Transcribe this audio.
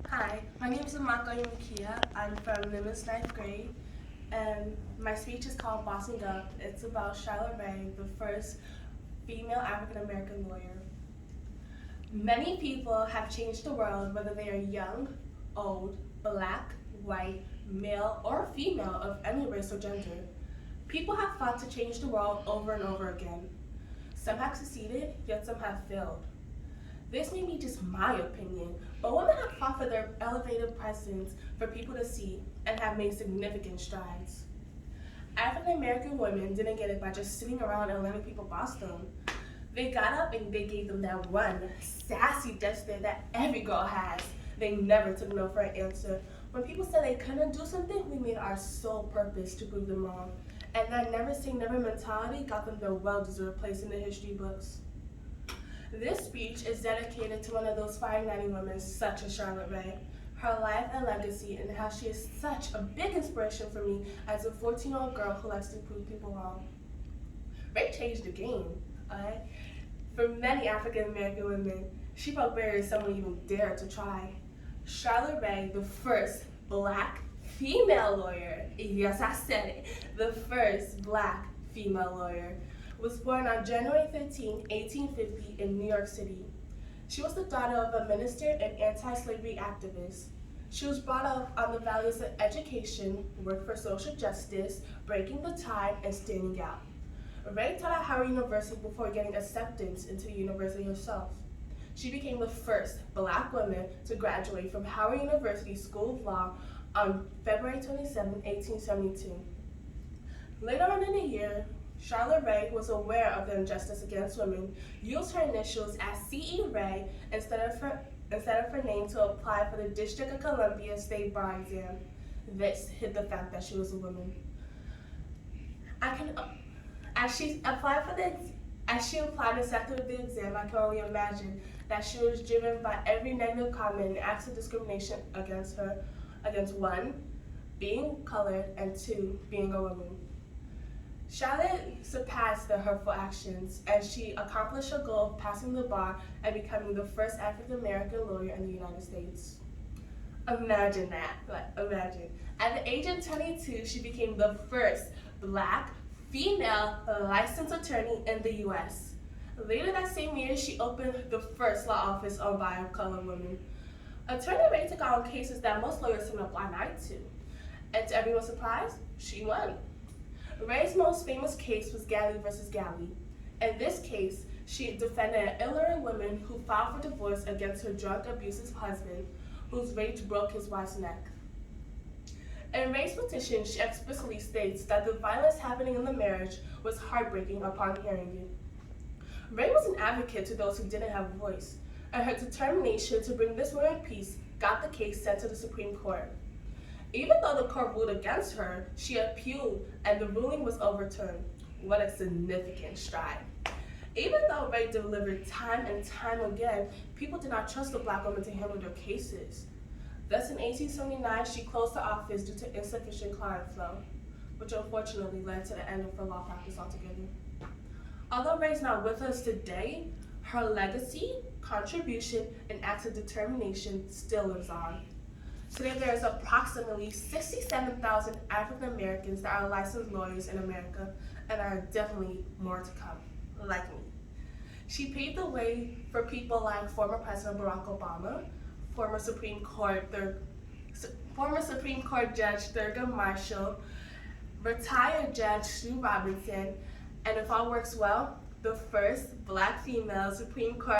Hi, my name is Amaka Yumikia. I'm from Limitless 9th grade, and my speech is called Bossing Up. It's about Charlotte Ray, the first female African-American lawyer. Many people have changed the world, whether they are young, old, black, white, male, or female of any race or gender. People have fought to change the world over and over again. Some have succeeded, yet some have failed. This may be just my opinion, but women have fought for their elevated presence for people to see and have made significant strides. African American women didn't get it by just sitting around and letting people boss them. They got up and they gave them that one sassy gesture that every girl has. They never took no for an answer. When people said they couldn't do something, we made our sole purpose to prove them wrong. And that never say never mentality got them their well-deserved place in the history books. This speech is dedicated to one of those fine-dining women such as Charlotte Ray, her life and legacy, and how she is such a big inspiration for me as a 14-year-old girl who likes to prove people wrong. Ray changed the game, alright? For many African-American women, she broke barriers someone even dared to try. Charlotte Ray, the first black female lawyer, yes I said it, the first black female lawyer, was born on January 13, 1850 in New York City. She was the daughter of a minister and anti-slavery activist. She was brought up on the values of education, work for social justice, breaking the tide, and standing out. Ray taught at Howard University before getting acceptance into the university herself. She became the first black woman to graduate from Howard University School of Law on February 27, 1872. Later on in the year, Charlotte Ray, who was aware of the injustice against women, used her initials as C.E. Ray instead of her name to apply for the District of Columbia State Bar exam. This hid the fact that she was a woman. As she applied and sat through the exam, I can only imagine that she was driven by every negative comment and acts of discrimination against her, against one, being colored, and two, being a woman. Charlotte surpassed the hurtful actions as she accomplished her goal of passing the bar and becoming the first African-American lawyer in the United States. Imagine that, imagine. At the age of 22, she became the first black female licensed attorney in the U.S. Later that same year, she opened the first law office owned by a colored woman. Attorney Ray took on cases that most lawyers turn a blind eye to. And to everyone's surprise, she won. Ray's most famous case was Galley versus Galley. In this case, she defended an illiterate woman who filed for divorce against her drug abusive husband, whose rage broke his wife's neck. In Ray's petition, she explicitly states that the violence happening in the marriage was heartbreaking upon hearing it. Ray was an advocate to those who didn't have a voice, and her determination to bring this woman peace got the case sent to the Supreme Court. Even though the court ruled against her, she appealed and the ruling was overturned. What a significant stride. Even though Ray delivered time and time again, people did not trust the black woman to handle their cases. Thus in 1879, she closed her office due to insufficient client flow, which unfortunately led to the end of her law practice altogether. Although Ray is not with us today, her legacy, contribution, and acts of determination still lives on. Today, there is approximately 67,000 African Americans that are licensed lawyers in America, and there are definitely more to come, like me. She paved the way for people like former President Barack Obama, former Supreme Court Judge Thurgood Marshall, retired Judge Sue Robinson, and if all works well, the first black female Supreme Court